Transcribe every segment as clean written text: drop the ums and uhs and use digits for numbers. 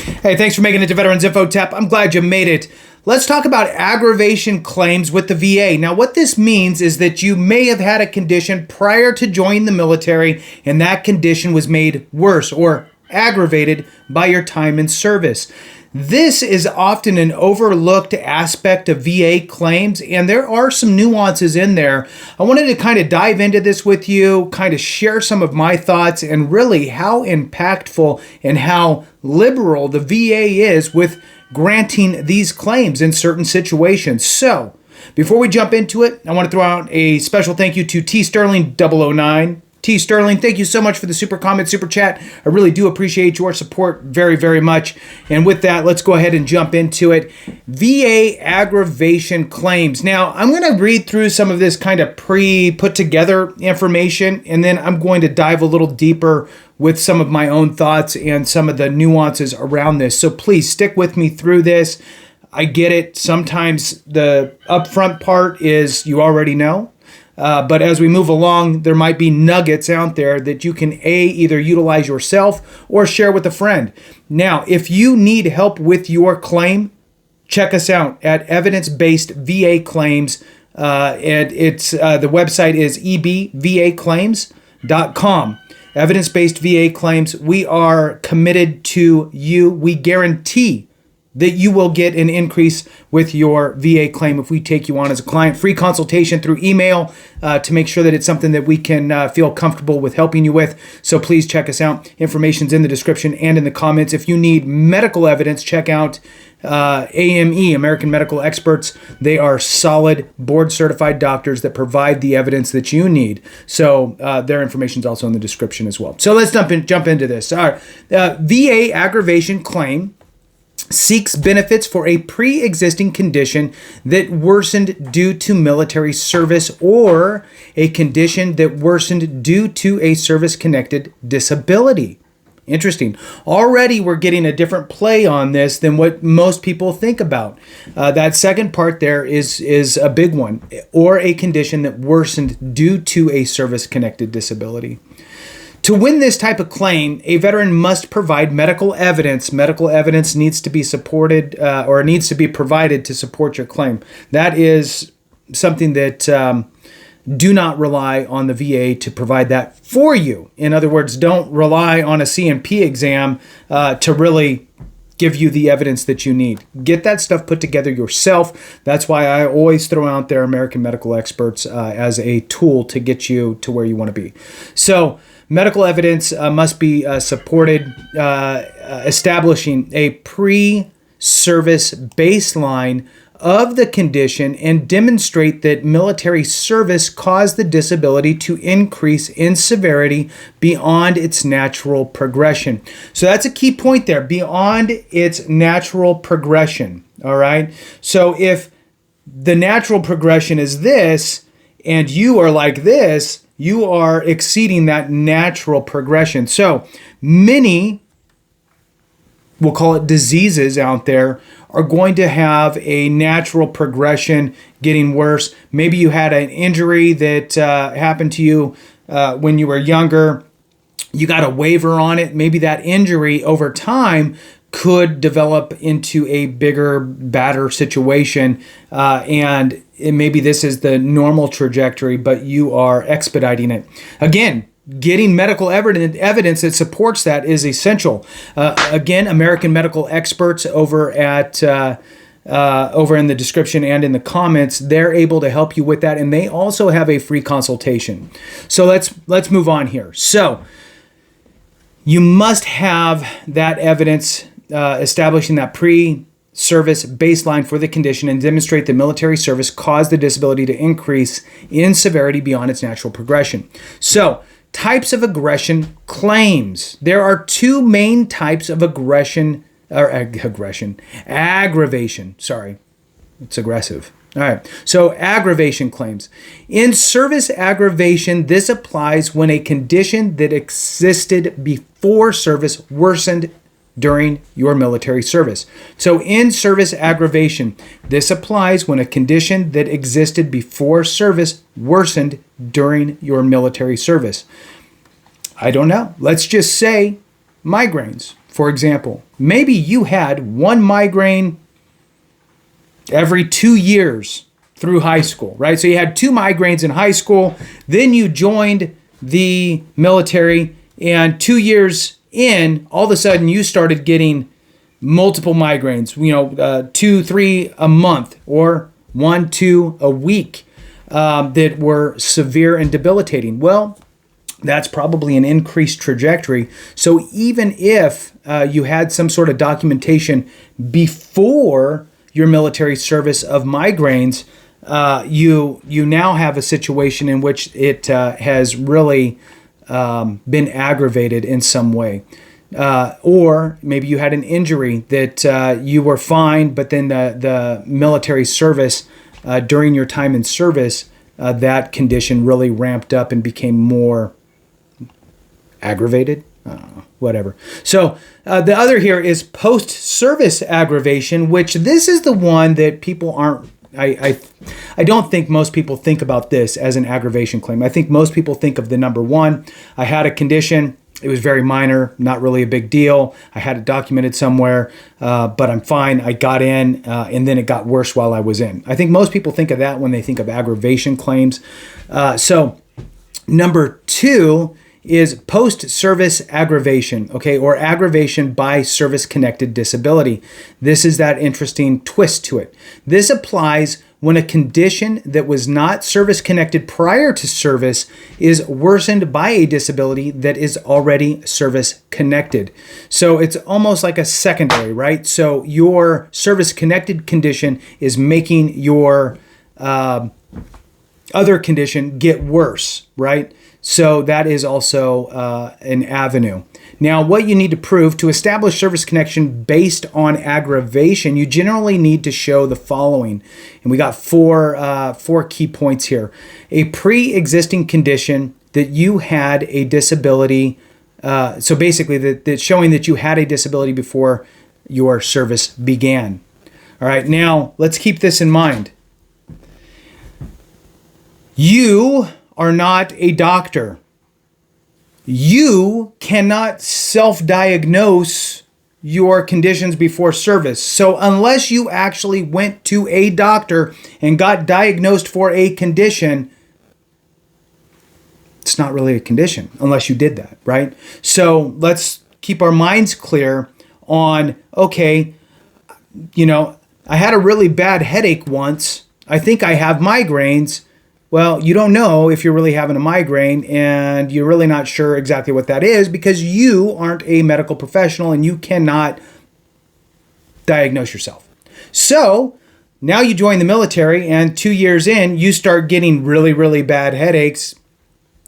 Hey, thanks for making it to Veterans Info Tap. I'm glad you made it. Let's talk about aggravation claims with the VA. Now, what this means is that you may have had a condition prior to joining the military, and that condition was made worse or aggravated by your time in service. This is often an overlooked aspect of VA claims, and there are some nuances in there. I wanted to kind of dive into this with you, kind of share some of my thoughts, and really how impactful and how liberal the VA is with granting these claims in certain situations. So, before we jump into it, I want to throw out a special thank you to T Sterling 009. T Sterling, thank you so much for the super comment, super chat. I really do appreciate your support very, very much. And with that, let's go ahead and jump into it. VA aggravation claims. Now, I'm going to read through some of this kind of pre-put together information, and then I'm going to dive a little deeper with some of my own thoughts and some of the nuances around this. So please stick with me through this. I get it. Sometimes the upfront part is you already know. But as we move along, there might be nuggets out there that you can either utilize yourself or share with a friend. Now, if you need help with your claim, check us out at Evidence-Based VA Claims. And it's the website is ebvaclaims.com. Evidence-Based VA Claims. We are committed to you. We guarantee that you will get an increase with your VA claim if we take you on as a client. Free consultation through email to make sure that it's something that we can feel comfortable with helping you with. So please check us out. Information's in the description and in the comments. If you need medical evidence, check out AME, American Medical Experts. They are solid board-certified doctors that provide the evidence that you need. So their information is also in the description as well. So let's jump into this. All right. VA aggravation claim seeks benefits for a pre-existing condition that worsened due to military service or a condition that worsened due to a service-connected disability. Interesting. Already we're getting a different play on this than what most people think about. That second part there is a big one, or a condition that worsened due to a service-connected disability. To win this type of claim, a veteran must provide medical evidence. Medical evidence needs to be supported or needs to be provided to support your claim. That is something that do not rely on the VA to provide that for you. In other words, don't rely on a CNP exam to really give you the evidence that you need. Get that stuff put together yourself. That's why I always throw out there American Medical Experts as a tool to get you to where you want to be. So, medical evidence must be supported, establishing a pre-service baseline of the condition and demonstrate that military service caused the disability to increase in severity beyond its natural progression. So that's a key point there, beyond its natural progression, all right? So if the natural progression is this and you are like this, you are exceeding that natural progression. So many, we'll call it diseases out there, are going to have a natural progression getting worse. Maybe you had an injury that happened to you when you were younger. You got a waiver on it. Maybe that injury over time could develop into a bigger, badder situation. And maybe this is the normal trajectory, but you are expediting it. Again, getting medical evidence that supports that is essential. Again, American Medical Experts over at over in the description and in the comments, they're able to help you with that, and they also have a free consultation. So let's move on here. So you must have that evidence establishing that pre-service baseline for the condition and demonstrate that military service caused the disability to increase in severity beyond its natural progression. So, types of aggression claims. There are two main types of aggravation. Sorry, it's aggressive. All right, so aggravation claims. In service aggravation, this applies when a condition that existed before service worsened during your military service. So in service aggravation, this applies when a condition that existed before service worsened during your military service. I don't know. Let's just say migraines. For example, maybe you had one migraine every 2 years through high school, right? So you had 2 migraines in high school, then you joined the military, and 2 years in, all of a sudden you started getting multiple migraines, 2, 3 a month, or 1, 2 a week, that were severe and debilitating. Well, that's probably an increased trajectory. So even if you had some sort of documentation before your military service of migraines, you now have a situation in which it has really been aggravated in some way. Or maybe you had an injury that you were fine, but then the military service, during your time in service, that condition really ramped up and became more aggravated. Whatever. So the other here is post-service aggravation, which this is the one that people aren't. I don't think most people think about this as an aggravation claim. I think most people think of the number one. I had a condition. It was very minor, not really a big deal. I had it documented somewhere, but I'm fine. I got in, and then it got worse while I was in. I think most people think of that when they think of aggravation claims. So number 2 is post-service aggravation, okay, or aggravation by service-connected disability. This is that interesting twist to it. This applies when a condition that was not service-connected prior to service is worsened by a disability that is already service-connected. So it's almost like a secondary, right? So your service-connected condition is making your other condition get worse, right? So that is also an avenue. Now, what you need to prove to establish service connection based on aggravation, you generally need to show the following. And we got four key points here. A pre-existing condition that you had a disability. So basically, that showing that you had a disability before your service began. All right, now let's keep this in mind. You are not a doctor. You cannot self-diagnose your conditions before service. So unless you actually went to a doctor and got diagnosed for a condition, it's not really a condition unless you did that, right? So let's keep our minds clear on, okay, I had a really bad headache once. I think I have migraines. Well, you don't know if you're really having a migraine, and you're really not sure exactly what that is because you aren't a medical professional and you cannot diagnose yourself. So now you join the military, and 2 years in, you start getting really, really bad headaches,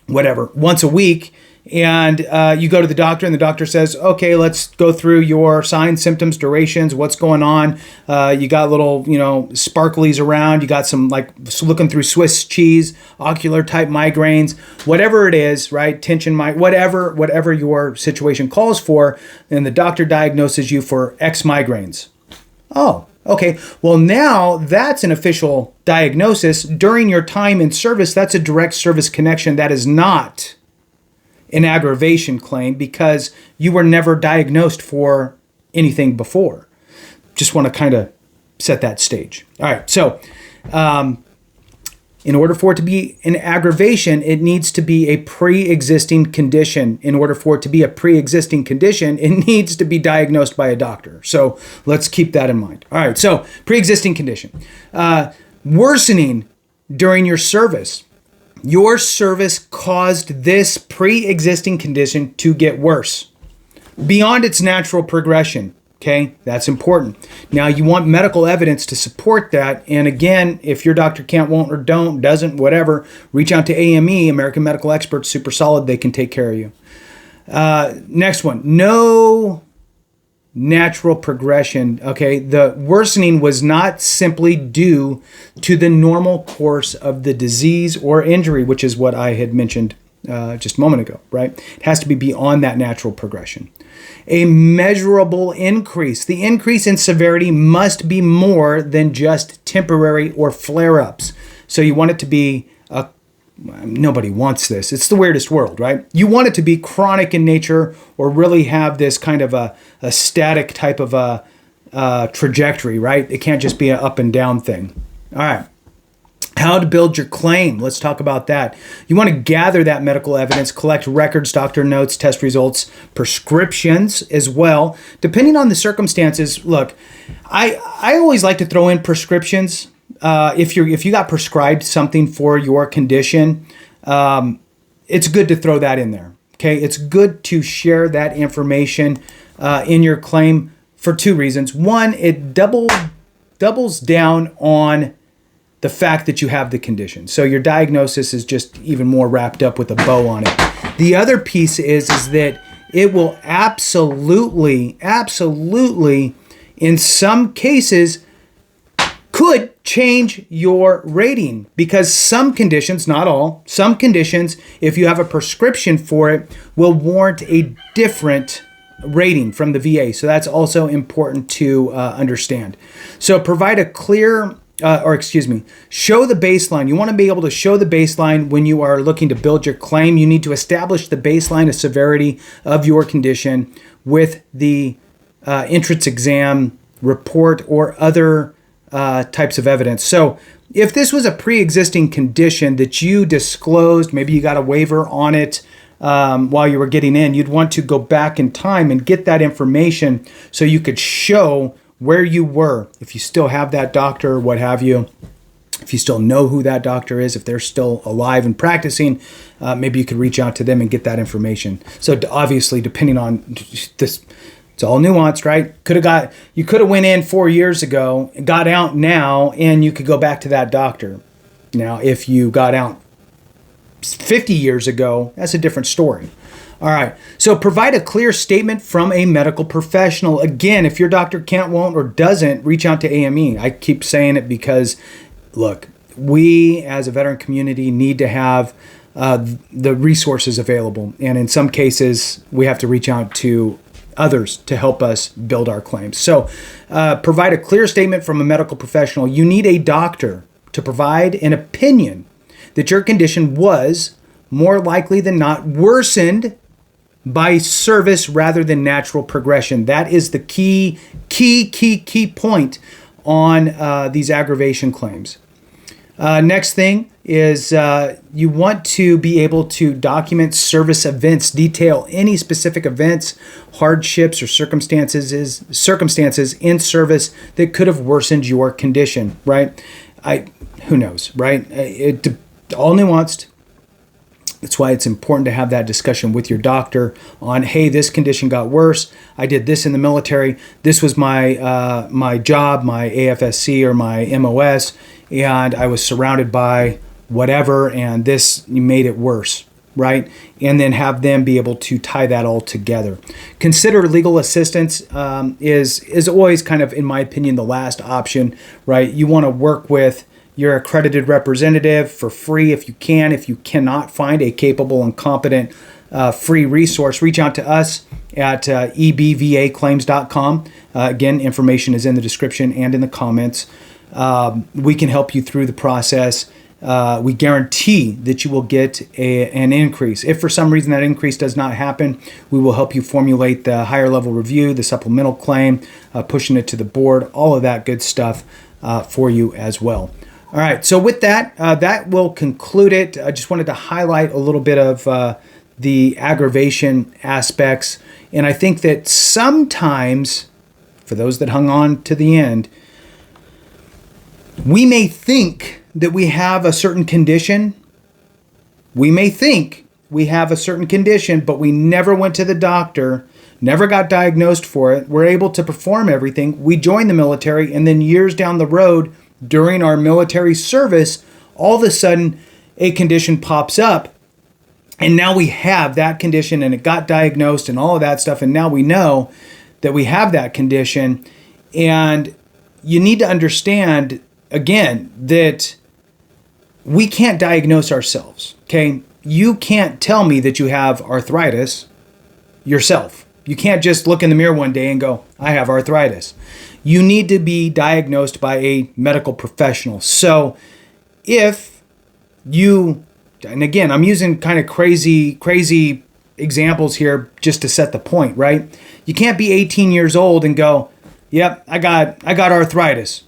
once a week. And you go to the doctor, and the doctor says, okay, let's go through your signs, symptoms, durations, what's going on. You got little, sparklies around. You got some looking through Swiss cheese, ocular type migraines, whatever it is, right? Tension, whatever your situation calls for. And the doctor diagnoses you for X migraines. Oh, okay. Well, now that's an official diagnosis. During your time in service, that's a direct service connection. That is not an aggravation claim because you were never diagnosed for anything before. Just want to kind of set that stage. All right, so in order for it to be an aggravation, it needs to be a pre-existing condition. In order for it to be a pre-existing condition, it needs to be diagnosed by a doctor. So let's keep that in mind. All right, so pre-existing condition. Worsening during your service. Your service caused this pre-existing condition to get worse beyond its natural progression. Okay, that's important. Now, you want medical evidence to support that. And again, if your doctor can't, won't, or doesn't, whatever, reach out to AME, American Medical Experts, super solid. They can take care of you. Next one, no natural progression. Okay, the worsening was not simply due to the normal course of the disease or injury, which is what I had mentioned just a moment ago, right? It has to be beyond that natural progression. A measurable increase. The increase in severity must be more than just temporary or flare-ups. So you want it to be nobody wants this. It's the weirdest world, right? You want it to be chronic in nature or really have this kind of a static type of a trajectory, right? It can't just be an up and down thing. All right. How to build your claim. Let's talk about that. You want to gather that medical evidence, collect records, doctor notes, test results, prescriptions as well. Depending on the circumstances, look, I always like to throw in prescriptions. If you got prescribed something for your condition, it's good to throw that in there. Okay, it's good to share that information in your claim for two reasons. One, it doubles down on the fact that you have the condition. So your diagnosis is just even more wrapped up with a bow on it. The other piece is that it will absolutely, in some cases, could change your rating, because some conditions, not all, some conditions, if you have a prescription for it, will warrant a different rating from the VA. So that's also important to understand. So provide a clear, show the baseline. You want to be able to show the baseline when you are looking to build your claim. You need to establish the baseline of severity of your condition with the entrance exam report or other types of evidence. So if this was a pre-existing condition that you disclosed, maybe you got a waiver on it while you were getting in, you'd want to go back in time and get that information so you could show where you were, if you still have that doctor or what have you, if you still know who that doctor is, if they're still alive and practicing, maybe you could reach out to them and get that information. So obviously, depending on this, it's all nuanced, right? You could have went in 4 years ago, got out now, and you could go back to that doctor. Now, if you got out 50 years ago, that's a different story. All right. So provide a clear statement from a medical professional. Again, if your doctor can't, won't, or doesn't, reach out to AME. I keep saying it because, look, we as a veteran community need to have the resources available. And in some cases, we have to reach out to others to help us build our claims. So provide a clear statement from a medical professional. You need a doctor to provide an opinion that your condition was more likely than not worsened by service rather than natural progression. That is the key point on these aggravation claims. Next thing is you want to be able to document service events, detail any specific events, hardships, or circumstances in service that could have worsened your condition, right? Who knows, right? All nuanced. That's why it's important to have that discussion with your doctor on, hey, this condition got worse. I did this in the military. This was my my job, my AFSC or my MOS, and I was surrounded by whatever, and this made it worse, right? And then have them be able to tie that all together. Consider legal assistance is always kind of, in my opinion, the last option, right? You want to work with your accredited representative for free if you can. If you cannot find a capable and competent free resource, reach out to us at ebvaclaims.com. Again, information is in the description and in the comments. We can help you through the process. We guarantee that you will get an increase. If for some reason that increase does not happen, we will help you formulate the higher level review, the supplemental claim, pushing it to the board, all of that good stuff for you as well. All right, so with that, that will conclude it. I just wanted to highlight a little bit of the aggravation aspects. And I think that sometimes, for those that hung on to the end, we may think that we have a certain condition. We may think we have a certain condition, but we never went to the doctor, never got diagnosed for it. We're able to perform everything. We joined the military, and then years down the road, during our military service, all of a sudden a condition pops up, and now we have that condition, and it got diagnosed and all of that stuff, and now we know that we have that condition. And you need to understand, again, that we can't diagnose ourselves, okay? You can't tell me that you have arthritis yourself. You can't just look in the mirror one day and go, I have arthritis. You need to be diagnosed by a medical professional. So if you and again, I'm using kind of crazy examples here just to set the point, right? You can't be 18 years old and go, yep, I got arthritis.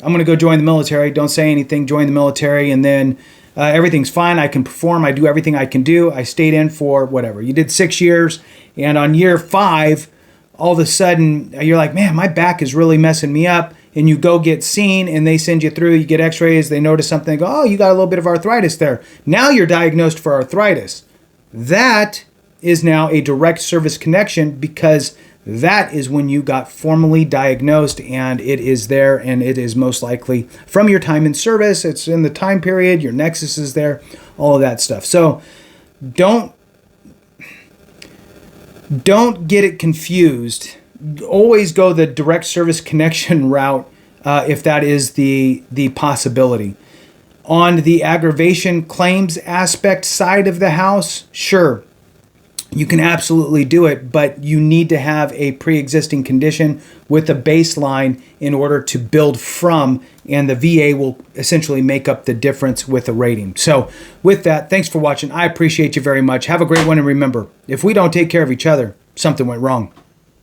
I'm going to go join the military. Don't say anything, join the military, and then everything's fine. I can perform. I do everything I can do. I stayed in for whatever. You did 6 years, and on year 5, all of a sudden, you're like, man, my back is really messing me up. And you go get seen, and they send you through. You get x-rays. They notice something. They go, oh, you got a little bit of arthritis there. Now you're diagnosed for arthritis. That is now a direct service connection, because that is when you got formally diagnosed, and it is there, and it is most likely from your time in service. It's in the time period. Your Nexus is there, all of that stuff. So don't get it confused. Always go the direct service connection route if that is the possibility. On the aggravation claims aspect side of the house, sure, you can absolutely do it, but you need to have a pre-existing condition with a baseline in order to build from, and the VA will essentially make up the difference with a rating. So with that, thanks for watching. I appreciate you very much. Have a great one, and remember, if we don't take care of each other, something went wrong.